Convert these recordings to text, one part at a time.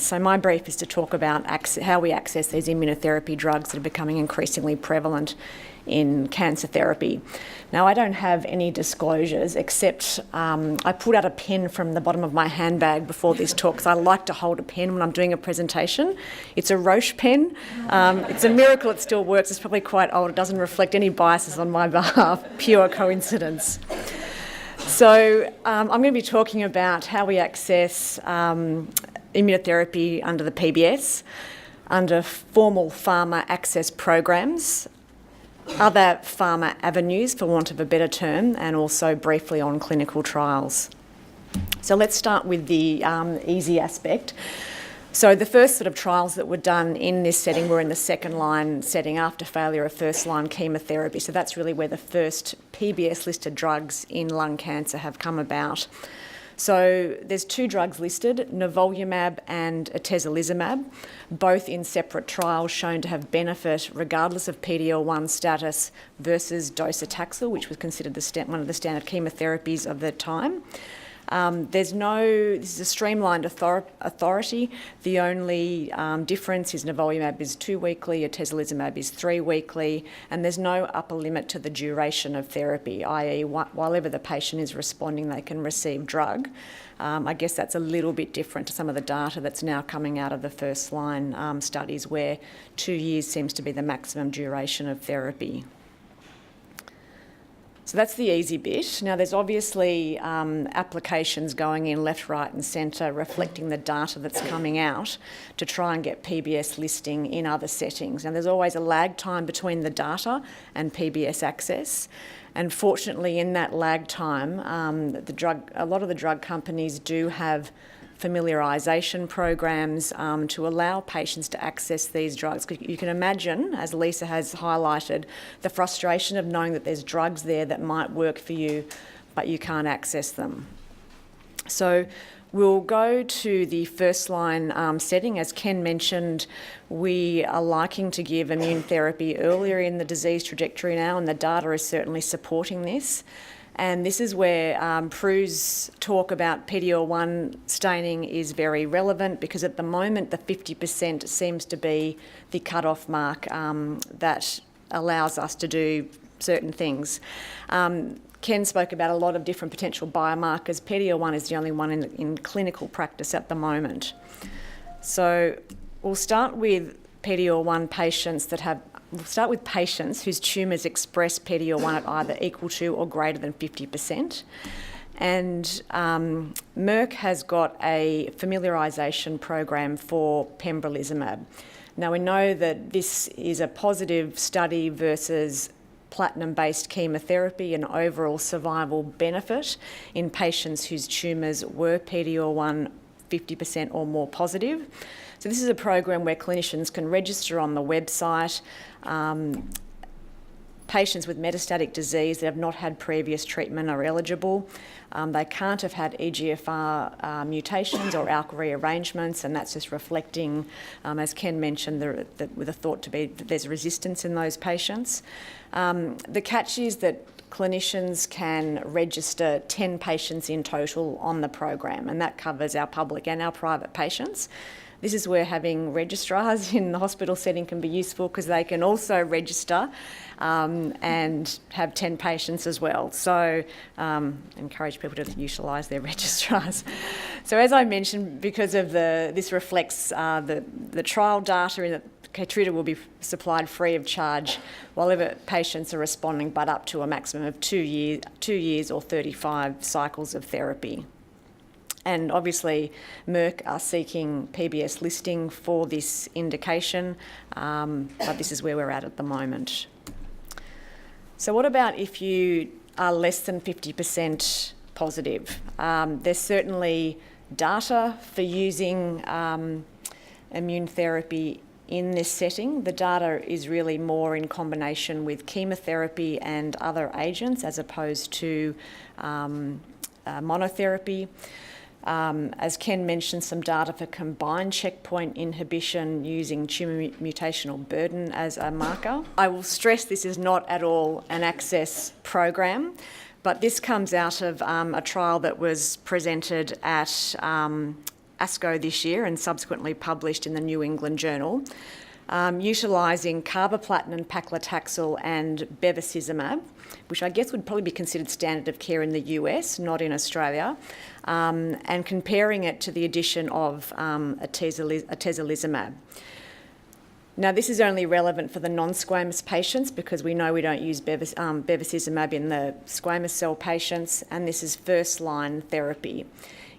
So my brief is to talk about how we access these immunotherapy drugs that are becoming increasingly prevalent in cancer therapy. Now, I don't have any disclosures except I pulled out a pen from the bottom of my handbag before this talk because I like to hold a pen when I'm doing a presentation. It's a Roche pen. It's a miracle it still works. It's probably quite old. It doesn't reflect any biases on my behalf. Pure coincidence. So I'm going to be talking about how we access immunotherapy under the PBS, under formal pharma access programs, other pharma avenues, for want of a better term, and also briefly on clinical trials. So let's start with the easy aspect. So the first sort of trials that were done in this setting were in the second line setting after failure of first line chemotherapy. So that's really where the first PBS listed drugs in lung cancer have come about. So there's two drugs listed, nivolumab and atezolizumab, both in separate trials shown to have benefit regardless of PD-L1 status versus docetaxel, which was considered one of the standard chemotherapies of the time. This is a streamlined authority. The only difference is nivolumab is 2 weekly, atezolizumab is 3 weekly, and there's no upper limit to the duration of therapy, i.e. while ever the patient is responding, they can receive drug. I guess that's a little bit different to some of the data that's now coming out of the first line studies where 2 years seems to be the maximum duration of therapy. So that's the easy bit. Now there's obviously applications going in left, right and centre reflecting the data that's coming out to try and get PBS listing in other settings. Now there's always a lag time between the data and PBS access. And fortunately in that lag time, a lot of the drug companies do have familiarisation programs to allow patients to access these drugs. You can imagine, as Lisa has highlighted, the frustration of knowing that there's drugs there that might work for you, but you can't access them. So we'll go to the first line setting. As Ken mentioned, we are liking to give immune therapy earlier in the disease trajectory now, and the data is certainly supporting this. And this is where Prue's talk about PD-L1 staining is very relevant because at the moment the 50% seems to be the cut-off mark that allows us to do certain things. Ken spoke about a lot of different potential biomarkers. PD-L1 is the only one in clinical practice at the moment. So we'll start with PD-L1 patients We'll start with patients whose tumours express PD-L1 at either equal to or greater than 50%. And Merck has got a familiarisation program for pembrolizumab. Now we know that this is a positive study versus platinum-based chemotherapy and overall survival benefit in patients whose tumours were PD-L1 50% or more positive. So this is a program where clinicians can register on the website. Patients with metastatic disease that have not had previous treatment are eligible. They can't have had EGFR mutations or ALK rearrangements, and that's just reflecting, as Ken mentioned, with a thought to be that there's resistance in those patients. The catch is that clinicians can register 10 patients in total on the program, and that covers our public and our private patients. This is where having registrars in the hospital setting can be useful because they can also register and have 10 patients as well. So encourage people to utilise their registrars. So as I mentioned, because of this reflects the trial data in that Keytruda will be supplied free of charge while patients are responding, but up to a maximum of 2 years or 35 cycles of therapy. And obviously, Merck are seeking PBS listing for this indication, but this is where we're at the moment. So what about if you are less than 50% positive? There's certainly data for using immune therapy in this setting. The data is really more in combination with chemotherapy and other agents as opposed to monotherapy. As Ken mentioned, some data for combined checkpoint inhibition using tumour mutational burden as a marker. I will stress this is not at all an access program, but this comes out of a trial that was presented at ASCO this year and subsequently published in the New England Journal, utilising carboplatin and paclitaxel and bevacizumab, which I guess would probably be considered standard of care in the US, not in Australia, and comparing it to the addition of atezolizumab. Now, this is only relevant for the non-squamous patients because we know we don't use bevacizumab in the squamous cell patients, and this is first-line therapy.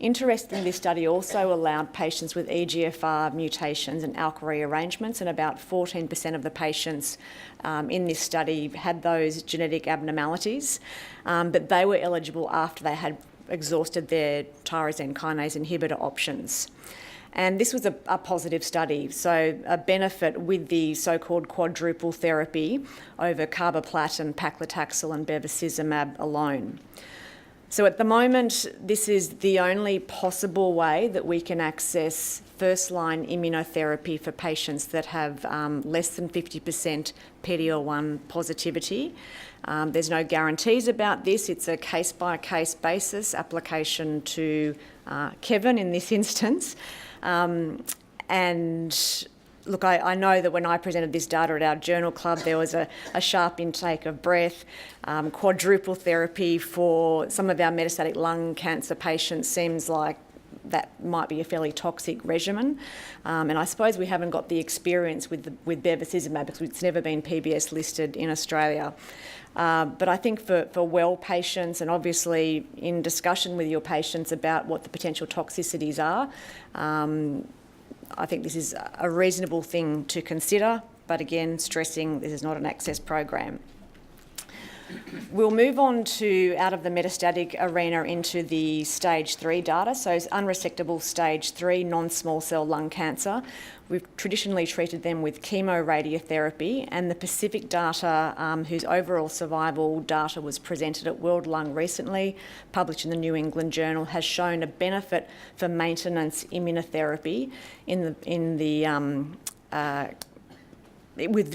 Interestingly, this study also allowed patients with EGFR mutations and ALK rearrangements, and about 14% of the patients in this study had those genetic abnormalities, but they were eligible after they had exhausted their tyrosine kinase inhibitor options. And this was a positive study, so a benefit with the so-called quadruple therapy over carboplatin, paclitaxel and bevacizumab alone. So at the moment, this is the only possible way that we can access first-line immunotherapy for patients that have less than 50% PD-L1 positivity. There's no guarantees about this. It's a case-by-case basis application to Kevin in this instance. And look, I know that when I presented this data at our journal club, there was a sharp intake of breath. Quadruple therapy for some of our metastatic lung cancer patients seems like that might be a fairly toxic regimen. And I suppose we haven't got the experience with bevacizumab because it's never been PBS listed in Australia. But I think for well patients, and obviously in discussion with your patients about what the potential toxicities are, I think this is a reasonable thing to consider, but again, stressing this is not an access program. We'll move on to out of the metastatic arena into the stage 3 data. So it's unresectable stage 3 non-small cell lung cancer. We've traditionally treated them with chemoradiotherapy, and the Pacific data, whose overall survival data was presented at World Lung recently, published in the New England Journal, has shown a benefit for maintenance immunotherapy with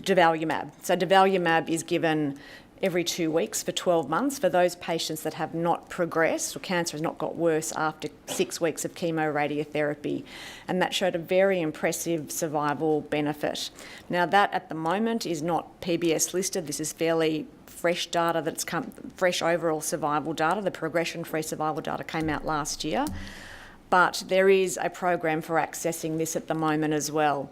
durvalumab. So durvalumab is given every 2 weeks for 12 months for those patients that have not progressed or cancer has not got worse after 6 weeks of chemoradiotherapy. And that showed a very impressive survival benefit. Now that at the moment is not PBS listed. This is fairly fresh data that's come, fresh overall survival data. The progression-free survival data came out last year. But there is a program for accessing this at the moment as well.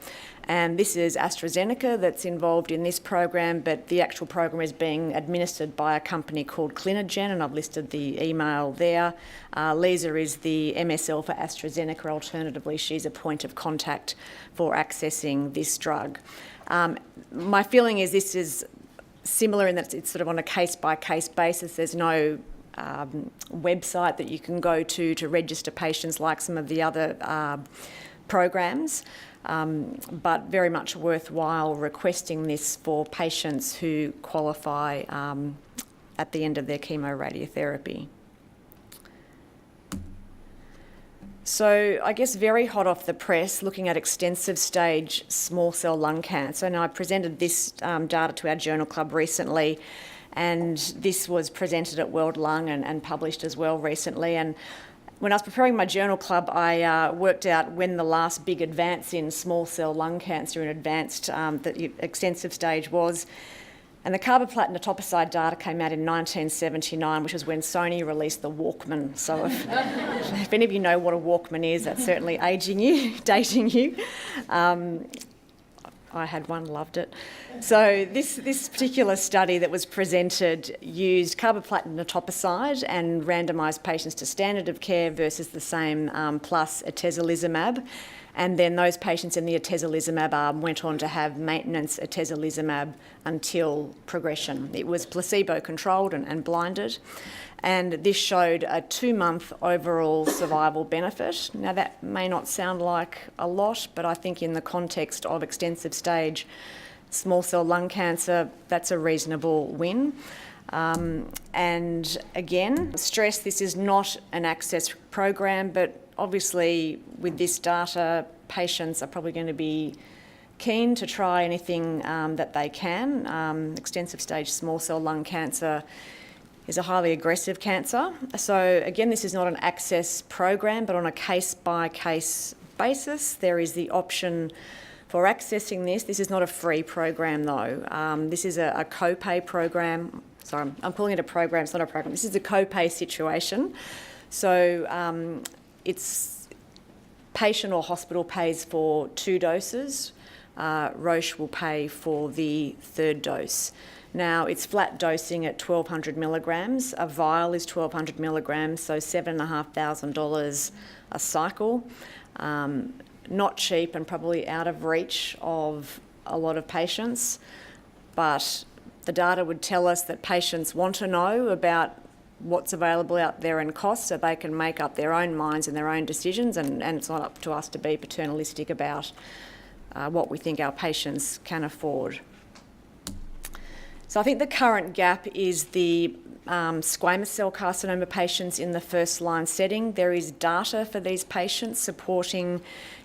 And this is AstraZeneca that's involved in this program, but the actual program is being administered by a company called Clinigen, and I've listed the email there. Lisa is the MSL for AstraZeneca. Alternatively, she's a point of contact for accessing this drug. My feeling is this is similar in that it's sort of on a case-by-case basis. There's no website that you can go to register patients like some of the other programs, but very much worthwhile requesting this for patients who qualify at the end of their chemoradiotherapy. So I guess very hot off the press, looking at extensive stage small cell lung cancer. Now I presented this data to our journal club recently, and this was presented at World Lung and published as well recently. And when I was preparing my journal club, I worked out when the last big advance in small cell lung cancer in advanced the extensive stage was. And the carboplatin etoposide data came out in 1979, which was when Sony released the Walkman. So if any of you know what a Walkman is, that's certainly aging you, dating you. I had one, loved it. So this particular study that was presented used carboplatin etoposide and randomised patients to standard of care versus the same plus atezolizumab. And then those patients in the atezolizumab arm went on to have maintenance atezolizumab until progression. It was placebo-controlled and blinded. And this showed a 2-month overall survival benefit. Now that may not sound like a lot, but I think in the context of extensive stage small cell lung cancer, that's a reasonable win. And again, stress, this is not an access program, but obviously with this data, patients are probably going to be keen to try anything that they can. Extensive stage small cell lung cancer is a highly aggressive cancer. So again, this is not an access program, but on a case-by-case basis, there is the option for accessing this. This is not a free program though. This is a co-pay program. Sorry, I'm calling it a program, it's not a program. This is a co-pay situation. So it's patient or hospital pays for 2 doses. Roche will pay for the 3rd dose. Now, it's flat dosing at 1,200 milligrams. A vial is 1,200 milligrams, so $7,500 a cycle. Not cheap and probably out of reach of a lot of patients, but the data would tell us that patients want to know about what's available out there and cost so they can make up their own minds and their own decisions, and it's not up to us to be paternalistic about what we think our patients can afford. So I think the current gap is the squamous cell carcinoma patients in the first-line setting. There is data for these patients supporting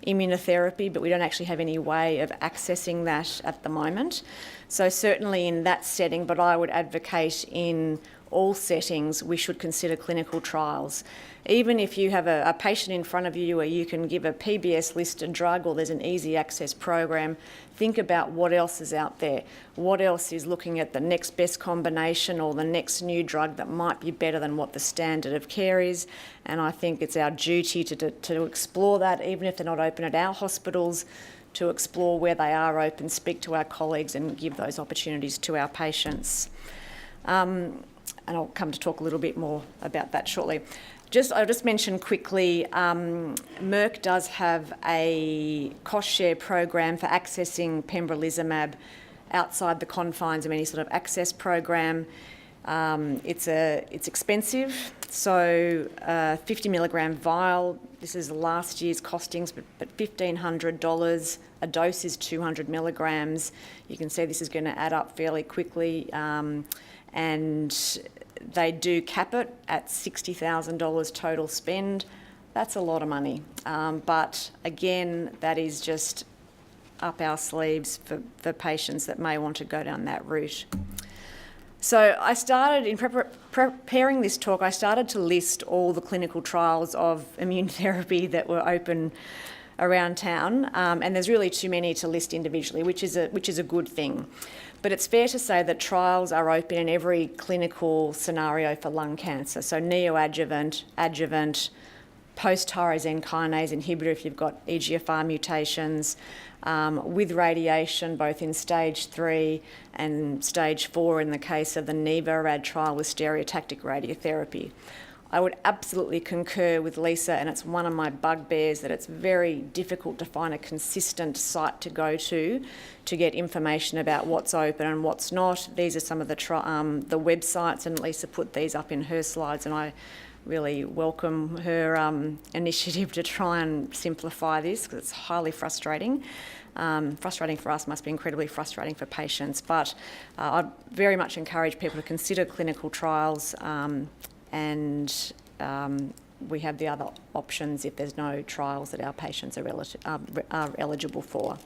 immunotherapy, but we don't actually have any way of accessing that at the moment. So certainly in that setting, but I would advocate in all settings, we should consider clinical trials. Even if you have a patient in front of you where you can give a PBS listed drug or there's an easy access program, think about what else is out there. What else is looking at the next best combination or the next new drug that might be better than what the standard of care is. And I think it's our duty to explore that, even if they're not open at our hospitals, to explore where they are open, speak to our colleagues and give those opportunities to our patients. And I'll come to talk a little bit more about that shortly. I'll just mention quickly, Merck does have a cost share program for accessing pembrolizumab outside the confines of any sort of access program. It's expensive, so 50 milligram vial, this is last year's costings, but $1,500. A dose is 200 milligrams. You can see this is going to add up fairly quickly. And they do cap it at $60,000 total spend. That's a lot of money. But again, that is just up our sleeves for patients that may want to go down that route. So I started, in preparing this talk, I started to list all the clinical trials of immune therapy that were open around town, and there's really too many to list individually, which is a good thing. But it's fair to say that trials are open in every clinical scenario for lung cancer. So neoadjuvant, adjuvant, post-tyrosine kinase inhibitor if you've got EGFR mutations, with radiation both in stage 3 and stage 4 in the case of the NEVA-RAD trial with stereotactic radiotherapy. I would absolutely concur with Lisa, and it's one of my bugbears that it's very difficult to find a consistent site to go to get information about what's open and what's not. These are some of the websites, and Lisa put these up in her slides, and I really welcome her initiative to try and simplify this because it's highly frustrating. Frustrating for us, must be incredibly frustrating for patients, but I'd very much encourage people to consider clinical trials, and we have the other options if there's no trials that our patients are eligible for.